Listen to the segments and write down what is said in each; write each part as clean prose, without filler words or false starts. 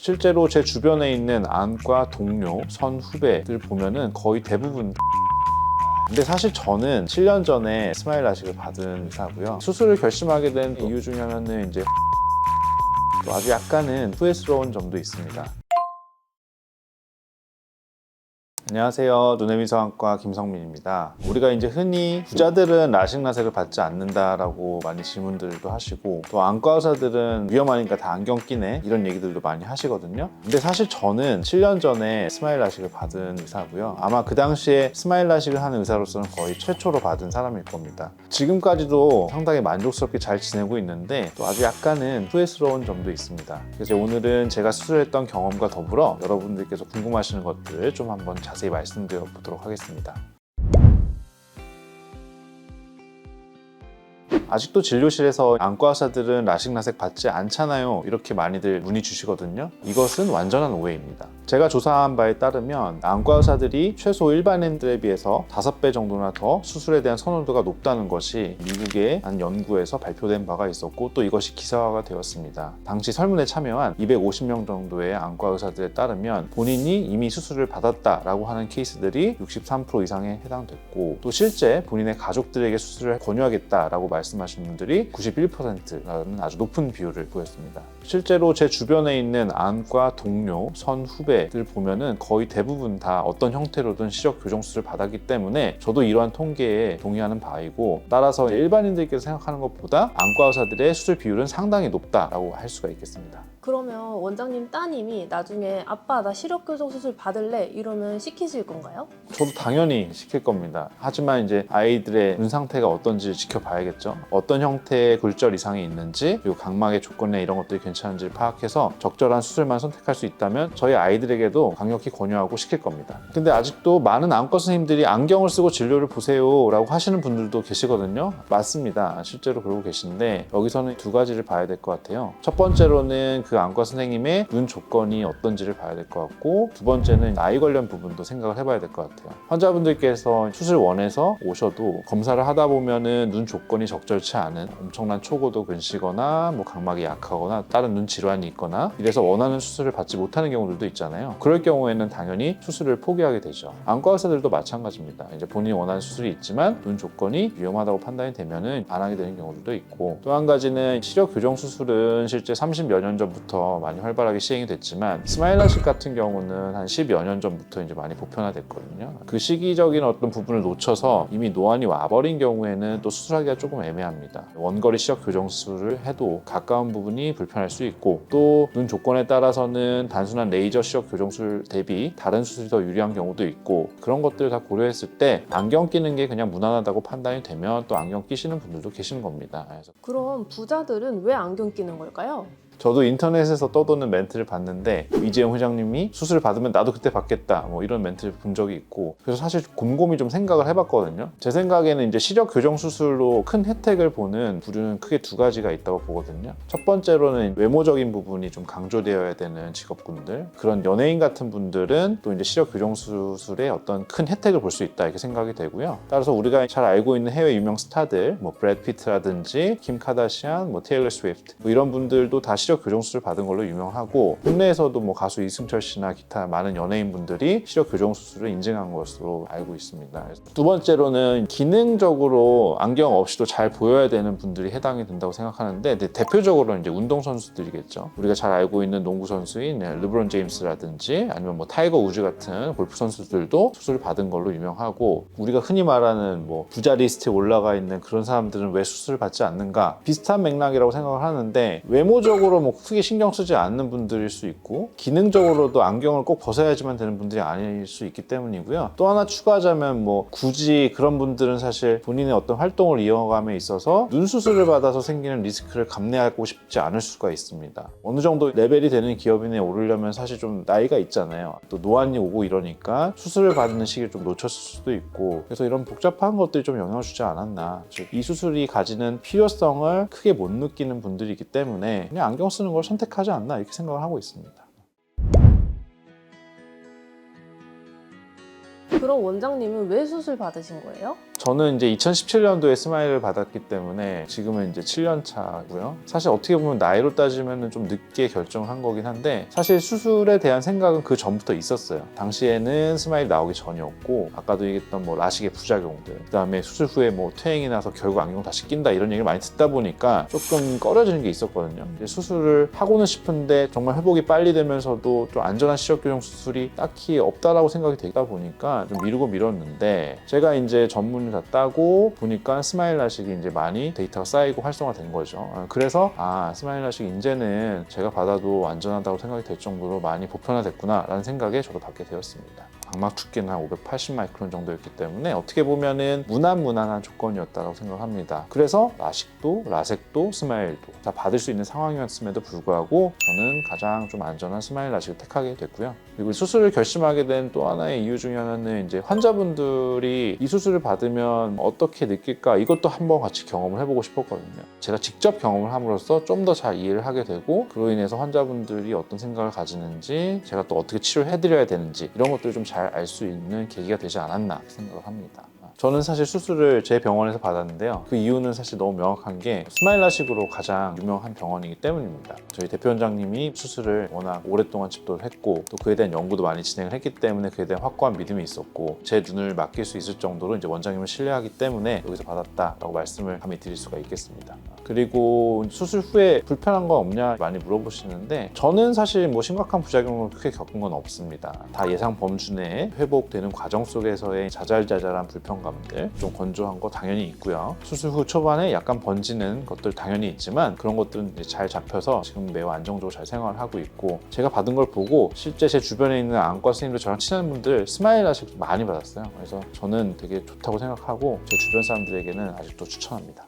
실제로 제 주변에 있는 안과 동료, 선후배들 보면은 거의 대부분 근데 사실 저는 7년 전에 스마일 라식을 받은 의사고요. 수술을 결심하게 된 이유 중에 하나는 이제 아주 약간은 후회스러운 점도 있습니다. 안녕하세요. 눈의미소안과 김성민입니다. 우리가 이제 흔히 부자들은 라식 라섹을 받지 않는다라고 많이 질문들도 하시고 또 안과 의사들은 위험하니까 다 안경 끼네 이런 얘기들도 많이 하시거든요. 근데 사실 저는 7년 전에 스마일 라식을 받은 의사고요. 아마 그 당시에 스마일 라식을 하는 의사로서는 거의 최초로 받은 사람일 겁니다. 지금까지도 상당히 만족스럽게 잘 지내고 있는데 또 아주 약간은 후회스러운 점도 있습니다. 그래서 오늘은 제가 수술했던 경험과 더불어 여러분들께서 궁금하시는 것들 좀 한번 자세히 말씀드려 보도록 하겠습니다. 아직도 진료실에서 안과 의사들은 라식 라섹 받지 않잖아요 이렇게 많이들 문의 주시거든요. 이것은 완전한 오해입니다. 제가 조사한 바에 따르면 안과 의사들이 최소 일반인들에 비해서 5배 정도나 더 수술에 대한 선호도가 높다는 것이 미국의 한 연구에서 발표된 바가 있었고 또 이것이 기사화가 되었습니다. 당시 설문에 참여한 250명 정도의 안과 의사들에 따르면 본인이 이미 수술을 받았다라고 하는 케이스들이 63% 이상에 해당됐고 또 실제 본인의 가족들에게 수술을 권유하겠다라고 말씀하신 분들이 91%라는 아주 높은 비율을 보였습니다. 실제로 제 주변에 있는 안과 동료, 선후배들 보면은 거의 대부분 다 어떤 형태로든 시력 교정 수술을 받았기 때문에 저도 이러한 통계에 동의하는 바이고 따라서 일반인들께서 생각하는 것보다 안과 의사들의 수술 비율은 상당히 높다라고 할 수가 있겠습니다. 그러면 원장님 따님이 나중에 아빠 나 시력 교정 수술 받을래 이러면 시키실 건가요? 저도 당연히 시킬 겁니다. 하지만 이제 아이들의 눈 상태가 어떤지 지켜봐야겠죠. 어떤 형태의 골절 이상이 있는지 그리고 각막의 조건이나 이런 것들이 괜찮은지를 파악해서 적절한 수술만 선택할 수 있다면 저희 아이들에게도 강력히 권유하고 시킬 겁니다. 근데 아직도 많은 안과 선생님들이 안경을 쓰고 진료를 보세요 라고 하시는 분들도 계시거든요. 맞습니다. 실제로 그러고 계신데 여기서는 두 가지를 봐야 될 것 같아요. 첫 번째로는 그 안과 선생님의 눈 조건이 어떤지를 봐야 될 것 같고 두 번째는 나이 관련 부분도 생각을 해봐야 될 것 같아요. 환자분들께서 수술 원해서 오셔도 검사를 하다 보면은 눈 조건이 적절치 않은 엄청난 초고도 근시거나 뭐 각막이 약하거나 다른 눈 질환이 있거나 이래서 원하는 수술을 받지 못하는 경우들도 있잖아요. 그럴 경우에는 당연히 수술을 포기하게 되죠. 안과 의사들도 마찬가지입니다. 이제 본인이 원하는 수술이 있지만 눈 조건이 위험하다고 판단이 되면은 안 하게 되는 경우들도 있고 또 한 가지는 시력 교정 수술은 실제 30여 년 전부터 많이 활발하게 시행이 됐지만 스마일 라식 같은 경우는 한 10여 년 전부터 이제 많이 보편화됐거든요. 그 시기적인 어떤 부분을 놓쳐서 이미 노안이 와버린 경우에는 또 수술하기가 조금 애매합니다. 원거리 시력 교정 수술을 해도 가까운 부분이 불편할 수 있고 또 눈 조건에 따라서는 단순한 레이저 시력 교정 수술 대비 다른 수술이 더 유리한 경우도 있고 그런 것들을 다 고려했을 때 안경 끼는 게 그냥 무난하다고 판단이 되면 또 안경 끼시는 분들도 계시는 겁니다. 그래서 그럼 부자들은 왜 안경 끼는 걸까요? 저도 인터넷에서 떠도는 멘트를 봤는데 이재용 회장님이 수술을 받으면 나도 그때 받겠다 뭐 이런 멘트를 본 적이 있고 그래서 사실 곰곰이 좀 생각을 해봤거든요. 제 생각에는 이제 시력 교정 수술로 큰 혜택을 보는 부류는 크게 두 가지가 있다고 보거든요. 첫 번째로는 외모적인 부분이 좀 강조되어야 되는 직업군들 그런 연예인 같은 분들은 또 이제 시력 교정 수술에 어떤 큰 혜택을 볼 수 있다 이렇게 생각이 되고요. 따라서 우리가 잘 알고 있는 해외 유명 스타들 뭐 브래드 피트라든지 킴 카다시안, 뭐 테일러 스위프트 뭐 이런 분들도 다 시력 교정 수술 받은 걸로 유명하고 국내에서도 뭐 가수 이승철 씨나 기타 많은 연예인분들이 시력 교정 수술을 인증한 것으로 알고 있습니다. 두 번째로는 기능적으로 안경 없이도 잘 보여야 되는 분들이 해당이 된다고 생각하는데 대표적으로 이제 운동 선수들이겠죠. 우리가 잘 알고 있는 농구 선수인 르브론 제임스라든지 아니면 뭐 타이거 우즈 같은 골프 선수들도 수술을 받은 걸로 유명하고 우리가 흔히 말하는 뭐 부자 리스트에 올라가 있는 그런 사람들은 왜 수술을 받지 않는가 비슷한 맥락이라고 생각을 하는데 외모적으로 뭐 크게 신경 쓰지 않는 분들일 수 있고 기능적으로도 안경을 꼭 벗어야지만 되는 분들이 아닐 수 있기 때문이고요. 또 하나 추가하자면 뭐 굳이 그런 분들은 사실 본인의 어떤 활동을 이어감에 있어서 눈 수술을 받아서 생기는 리스크를 감내하고 싶지 않을 수가 있습니다. 어느 정도 레벨이 되는 기업인에 오르려면 사실 좀 나이가 있잖아요. 또 노안이 오고 이러니까 수술을 받는 시기를 좀 놓쳤을 수도 있고 그래서 이런 복잡한 것들이 좀 영향을 주지 않았나. 즉 이 수술이 가지는 필요성을 크게 못 느끼는 분들이기 때문에 그냥 안경 쓰는 걸 선택하지 않나 이렇게 생각을 하고 있습니다. 그럼 원장님은 왜 수술 받으신 거예요? 저는 이제 2017년도에 스마일을 받았기 때문에 지금은 이제 7년 차고요. 사실 어떻게 보면 나이로 따지면 좀 늦게 결정을 한 거긴 한데 사실 수술에 대한 생각은 그 전부터 있었어요. 당시에는 스마일 나오기 전이었고 아까도 얘기했던 뭐 라식의 부작용들 그다음에 수술 후에 뭐 퇴행이 나서 결국 안경 다시 낀다 이런 얘기를 많이 듣다 보니까 조금 꺼려지는 게 있었거든요. 이제 수술을 하고는 싶은데 정말 회복이 빨리 되면서도 좀 안전한 시력 교정 수술이 딱히 없다라고 생각이 되다 보니까 좀 미루고 미뤘는데 제가 이제 전문을 다 따고 보니까 스마일 라식이 이제 많이 데이터가 쌓이고 활성화된 거죠. 그래서 스마일 라식 이제는 제가 받아도 안전하다고 생각이 될 정도로 많이 보편화됐구나 라는 생각에 저도 받게 되었습니다. 각막 두께는 한 580 마이크론 정도였기 때문에 어떻게 보면은 무난한 조건이었다고 생각합니다. 그래서 라식도 라섹도 스마일도 다 받을 수 있는 상황이었음에도 불구하고 저는 가장 좀 안전한 스마일 라식을 택하게 됐고요. 그리고 수술을 결심하게 된 또 하나의 이유 중에 하나는 이제 환자분들이 이 수술을 받으면 어떻게 느낄까 이것도 한번 같이 경험을 해보고 싶었거든요. 제가 직접 경험을 함으로써 좀 더 잘 이해를 하게 되고 그로 인해서 환자분들이 어떤 생각을 가지는지 제가 또 어떻게 치료를 해드려야 되는지 이런 것들을 좀 잘 알 수 있는 계기가 되지 않았나 생각을 합니다. 저는 사실 수술을 제 병원에서 받았는데요. 그 이유는 사실 너무 명확한 게 스마일 라식으로 가장 유명한 병원이기 때문입니다. 저희 대표 원장님이 수술을 워낙 오랫동안 집도를 했고 또 그에 대한 연구도 많이 진행을 했기 때문에 그에 대한 확고한 믿음이 있었고 제 눈을 맡길 수 있을 정도로 이제 원장님을 신뢰하기 때문에 여기서 받았다라고 말씀을 감히 드릴 수가 있겠습니다. 그리고 수술 후에 불편한 건 없냐 많이 물어보시는데 저는 사실 뭐 심각한 부작용을 크게 겪은 건 없습니다. 다 예상 범주 내에 회복되는 과정 속에서의 자잘자잘한 불편감들 좀 건조한 거 당연히 있고요. 수술 후 초반에 약간 번지는 것들 당연히 있지만 그런 것들은 이제 잘 잡혀서 지금 매우 안정적으로 잘 생활을 하고 있고 제가 받은 걸 보고 실제 제 주변에 있는 안과 선생님들 저랑 친한 분들 스마일 라식 많이 받았어요. 그래서 저는 되게 좋다고 생각하고 제 주변 사람들에게는 아직도 추천합니다.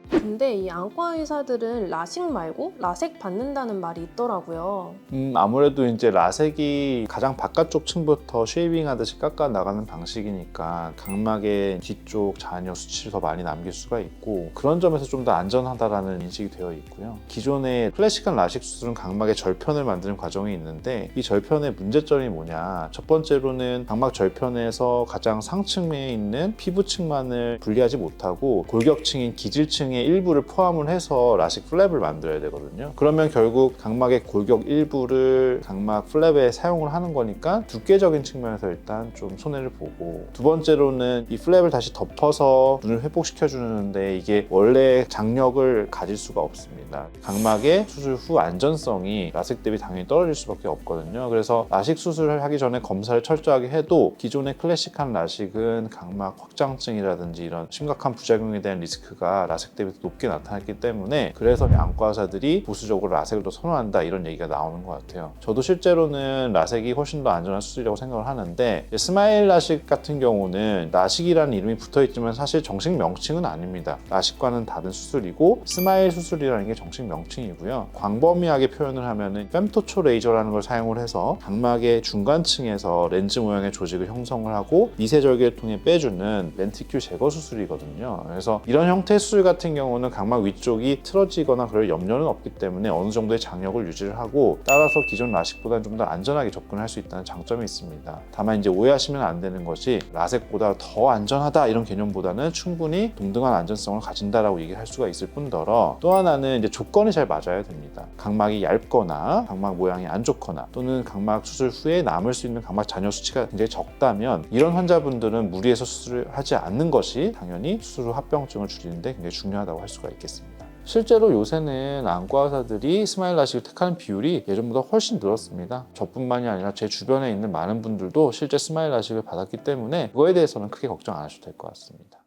근데 이 안과 의사들은 라식 말고 라섹 받는다는 말이 있더라고요. 아무래도 이제 라섹이 가장 바깥쪽 층부터 쉐이빙 하듯이 깎아 나가는 방식이니까 각막의 뒤쪽 잔여 수치를 더 많이 남길 수가 있고 그런 점에서 좀 더 안전하다라는 인식이 되어 있고요. 기존의 클래식한 라식 수술은 각막의 절편을 만드는 과정이 있는데 이 절편의 문제점이 뭐냐? 첫 번째로는 각막 절편에서 가장 상층에 있는 피부층만을 분리하지 못하고 골격층인 기질층의 일부를 포함을 해서 라식 플랩을 만들어야 되거든요. 그러면 결국 각막의 골격 일부를 각막 플랩에 사용을 하는 거니까 두께적인 측면에서 일단 좀 손해를 보고 두 번째로는 이 플랩을 다시 덮어서 눈을 회복시켜 주는데 이게 원래 장력을 가질 수가 없습니다. 각막의 수술 후 안전성이 라식 대비 당연히 떨어질 수밖에 없거든요. 그래서 라식 수술을 하기 전에 검사를 철저하게 해도 기존의 클래식한 라식은 각막 확장증이라든지 이런 심각한 부작용에 대한 리스크가 라식 대비 높게 나타났기 때문에 그래서 안과 의사들이 보수적으로 라섹을 더 선호한다 이런 얘기가 나오는 것 같아요. 저도 실제로는 라섹이 훨씬 더 안전한 수술이라고 생각을 하는데 스마일 라식 같은 경우는 라식이라는 이름이 붙어있지만 사실 정식 명칭은 아닙니다. 라식과는 다른 수술이고 스마일 수술이라는 게 정식 명칭이고요. 광범위하게 표현을 하면은 femtocho 레이저라는 걸 사용을 해서 각막의 중간층에서 렌즈 모양의 조직을 형성을 하고 미세절개를 통해 빼주는 렌티큘 제거 수술이거든요. 그래서 이런 형태의 수술 같은 경우는 각막 위쪽이 틀어지거나 그럴 염려는 없기 때문에 어느 정도의 장력을 유지를 하고 따라서 기존 라식보다는 좀 더 안전하게 접근할 수 있다는 장점이 있습니다. 다만 이제 오해하시면 안 되는 것이 라섹보다 더 안전하다 이런 개념보다는 충분히 동등한 안전성을 가진다라고 얘기할 수가 있을 뿐더러 또 하나는 이제 조건이 잘 맞아야 됩니다. 각막이 얇거나 각막 모양이 안 좋거나 또는 각막 수술 후에 남을 수 있는 각막 잔여 수치가 굉장히 적다면 이런 환자분들은 무리해서 수술을 하지 않는 것이 당연히 수술 후 합병증을 줄이는데 굉장히 중요하다고 할 수가 있겠습니다. 실제로 요새는 안과 의사들이 스마일 라식을 택하는 비율이 예전보다 훨씬 늘었습니다. 저뿐만이 아니라 제 주변에 있는 많은 분들도 실제 스마일 라식을 받았기 때문에 그거에 대해서는 크게 걱정 안 하셔도 될 것 같습니다.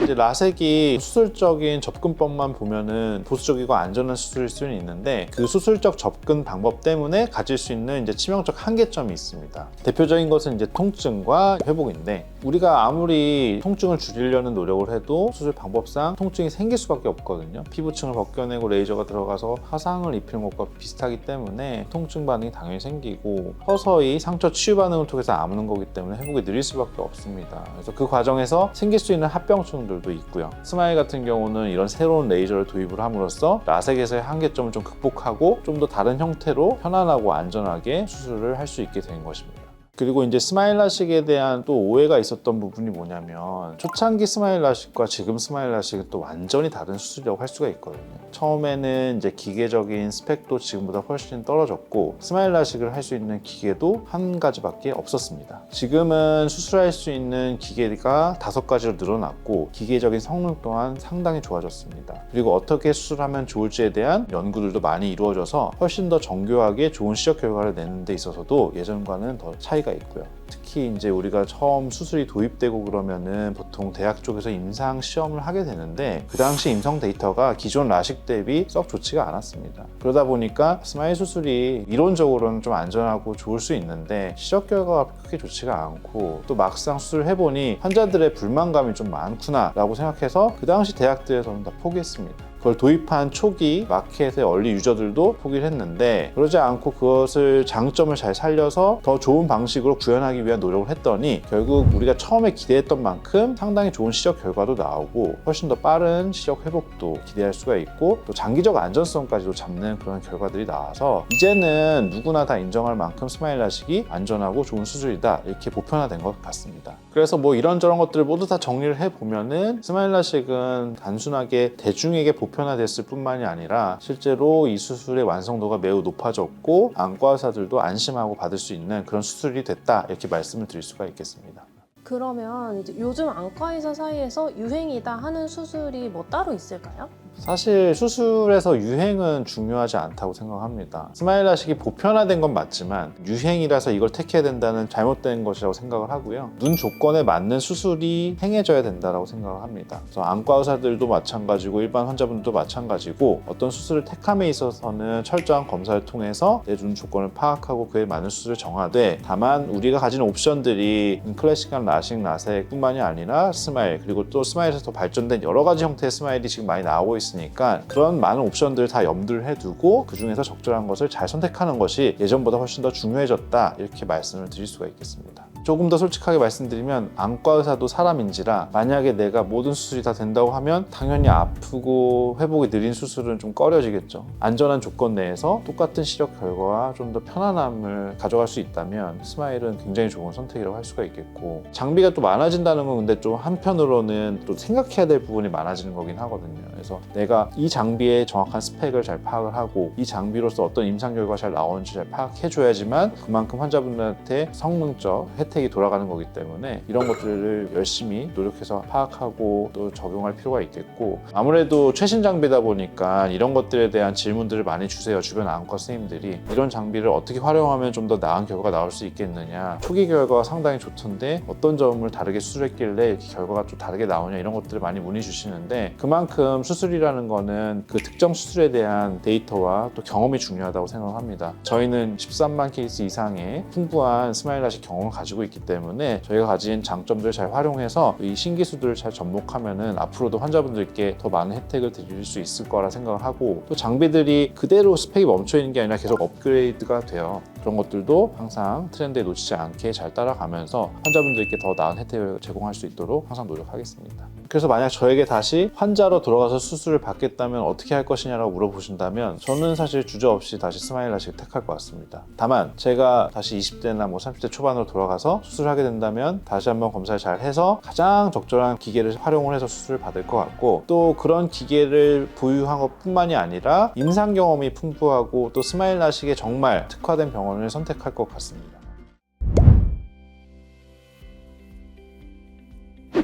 이제 라섹이 수술적인 접근법만 보면은 보수적이고 안전한 수술일 수는 있는데 그 수술적 접근 방법 때문에 가질 수 있는 이제 치명적 한계점이 있습니다. 대표적인 것은 이제 통증과 회복인데 우리가 아무리 통증을 줄이려는 노력을 해도 수술 방법상 통증이 생길 수밖에 없거든요. 피부층을 벗겨내고 레이저가 들어가서 화상을 입히는 것과 비슷하기 때문에 통증 반응이 당연히 생기고 서서히 상처 치유 반응을 통해서 아무는 거기 때문에 회복이 느릴 수밖에 없습니다. 그래서 그 과정에서 생길 수 있는 합병증도 수술들도 있고요. 스마일 같은 경우는 이런 새로운 레이저를 도입을 함으로써 라섹에서의 한계점을 좀 극복하고 좀 더 다른 형태로 편안하고 안전하게 수술을 할 수 있게 된 것입니다. 그리고 이제 스마일 라식에 대한 또 오해가 있었던 부분이 뭐냐면 초창기 스마일 라식과 지금 스마일 라식은 또 완전히 다른 수술이라고 할 수가 있거든요. 처음에는 이제 기계적인 스펙도 지금보다 훨씬 떨어졌고 스마일 라식을 할 수 있는 기계도 한 가지밖에 없었습니다. 지금은 수술할 수 있는 기계가 5가지로 늘어났고 기계적인 성능 또한 상당히 좋아졌습니다. 그리고 어떻게 수술하면 좋을지에 대한 연구들도 많이 이루어져서 훨씬 더 정교하게 좋은 시력 결과를 내는 데 있어서도 예전과는 더 차이가 있고요. 특히 이제 우리가 처음 수술이 도입되고 그러면은 보통 대학 쪽에서 임상 시험을 하게 되는데 그 당시 임상 데이터가 기존 라식 대비 썩 좋지가 않았습니다. 그러다 보니까 스마일 수술이 이론적으로는 좀 안전하고 좋을 수 있는데 시력 결과가 크게 좋지가 않고 또 막상 수술을 해보니 환자들의 불만감이 좀 많구나 라고 생각해서 그 당시 대학들에서는 다 포기했습니다. 그걸 도입한 초기 마켓의 얼리 유저들도 포기를 했는데 그러지 않고 그것을 장점을 잘 살려서 더 좋은 방식으로 구현하기 위한 노력을 했더니 결국 우리가 처음에 기대했던 만큼 상당히 좋은 시력 결과도 나오고 훨씬 더 빠른 시력 회복도 기대할 수가 있고 또 장기적 안전성까지도 잡는 그런 결과들이 나와서 이제는 누구나 다 인정할 만큼 스마일 라식이 안전하고 좋은 수술이다 이렇게 보편화된 것 같습니다. 그래서 뭐 이런저런 것들을 모두 다 정리를 해보면은 스마일 라식은 단순하게 대중에게 보편화됐을 뿐만이 아니라 실제로 이 수술의 완성도가 매우 높아졌고 안과 의사들도 안심하고 받을 수 있는 그런 수술이 됐다 이렇게 말씀을 드릴 수가 있겠습니다. 그러면 이제 요즘 안과 의사 사이에서 유행이다 하는 수술이 뭐 따로 있을까요? 사실 수술에서 유행은 중요하지 않다고 생각합니다. 스마일 라식이 보편화된 건 맞지만 유행이라서 이걸 택해야 된다는 잘못된 것이라고 생각을 하고요. 눈 조건에 맞는 수술이 행해져야 된다고 생각을 합니다. 그래서 안과 의사들도 마찬가지고 일반 환자분들도 마찬가지고 어떤 수술을 택함에 있어서는 철저한 검사를 통해서 내 눈 조건을 파악하고 그에 맞는 수술을 정하되 다만 우리가 가진 옵션들이 클래식한 라식, 라섹 뿐만이 아니라 스마일 그리고 또 스마일에서 더 발전된 여러 가지 형태의 스마일이 지금 많이 나오고 있으니까 그런 많은 옵션들을 다 염두를 해두고 그 중에서 적절한 것을 잘 선택하는 것이 예전보다 훨씬 더 중요해졌다 이렇게 말씀을 드릴 수가 있겠습니다. 조금 더 솔직하게 말씀드리면 안과 의사도 사람인지라 만약에 내가 모든 수술이 다 된다고 하면 당연히 아프고 회복이 느린 수술은 좀 꺼려지겠죠. 안전한 조건 내에서 똑같은 시력 결과와 좀 더 편안함을 가져갈 수 있다면 스마일은 굉장히 좋은 선택이라고 할 수가 있겠고 장비가 또 많아진다는 건 근데 좀 한편으로는 또 생각해야 될 부분이 많아지는 거긴 하거든요. 그래서 내가 이 장비의 정확한 스펙을 잘 파악을 하고 이 장비로서 어떤 임상 결과가 잘 나오는지 잘 파악해줘야지만 그만큼 환자분들한테 성능적 혜택이 돌아가는 거기 때문에 이런 것들을 열심히 노력해서 파악하고 또 적용할 필요가 있겠고 아무래도 최신 장비다 보니까 이런 것들에 대한 질문들을 많이 주세요. 주변 안과 선생님들이 이런 장비를 어떻게 활용하면 좀 더 나은 결과가 나올 수 있겠느냐 초기 결과가 상당히 좋던데 어떤 점을 다르게 수술했길래 이렇게 결과가 좀 다르게 나오냐 이런 것들을 많이 문의 주시는데 그만큼 수술이라는 거는 그 특정 수술에 대한 데이터와 또 경험이 중요하다고 생각합니다. 저희는 13만 케이스 이상의 풍부한 스마일 라식 경험을 가지고 있기 때문에 저희가 가진 장점들을 잘 활용해서 이 신기술들을 잘 접목하면은 앞으로도 환자분들께 더 많은 혜택을 드릴 수 있을 거라 생각을 하고 또 장비들이 그대로 스펙이 멈춰 있는 게 아니라 계속 업그레이드가 돼요. 그런 것들도 항상 트렌드에 놓치지 않게 잘 따라가면서 환자분들께 더 나은 혜택을 제공할 수 있도록 항상 노력하겠습니다. 그래서 만약 저에게 다시 환자로 돌아가서 수술을 받겠다면 어떻게 할 것이냐라고 물어보신다면 저는 사실 주저없이 다시 스마일 라식을 택할 것 같습니다. 다만 제가 다시 20대나 뭐 30대 초반으로 돌아가서 수술을 하게 된다면 다시 한번 검사를 잘 해서 가장 적절한 기계를 활용을 해서 수술을 받을 것 같고 또 그런 기계를 보유한 것뿐만이 아니라 임상 경험이 풍부하고 또 스마일 라식에 정말 특화된 병원을 선택할 것 같습니다.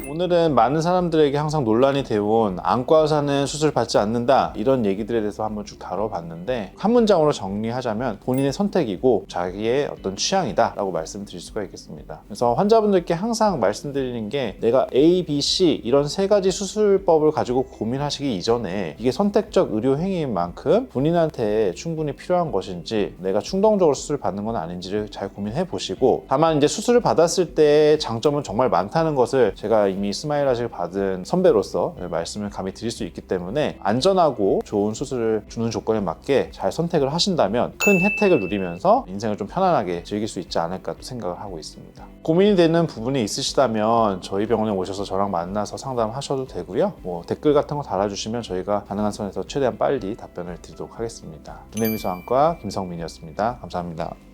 오늘은 많은 사람들에게 항상 논란이 되어온 안과 의사는 수술 받지 않는다 이런 얘기들에 대해서 한번 쭉 다뤄봤는데 한 문장으로 정리하자면 본인의 선택이고 자기의 어떤 취향이다 라고 말씀드릴 수가 있겠습니다. 그래서 환자분들께 항상 말씀드리는 게 내가 A, B, C 이런 세 가지 수술법을 가지고 고민하시기 이전에 이게 선택적 의료 행위인 만큼 본인한테 충분히 필요한 것인지 내가 충동적으로 수술을 받는 건 아닌지를 잘 고민해 보시고 다만 이제 수술을 받았을 때 장점은 정말 많다는 것을 제가 이미 스마일 라식을 받은 선배로서 말씀을 감히 드릴 수 있기 때문에 안전하고 좋은 수술을 주는 조건에 맞게 잘 선택을 하신다면 큰 혜택을 누리면서 인생을 좀 편안하게 즐길 수 있지 않을까 또 생각을 하고 있습니다. 고민이 되는 부분이 있으시다면 저희 병원에 오셔서 저랑 만나서 상담하셔도 되고요. 뭐 댓글 같은 거 달아주시면 저희가 가능한 선에서 최대한 빨리 답변을 드리도록 하겠습니다. 눈의미소안과 김성민이었습니다. 감사합니다.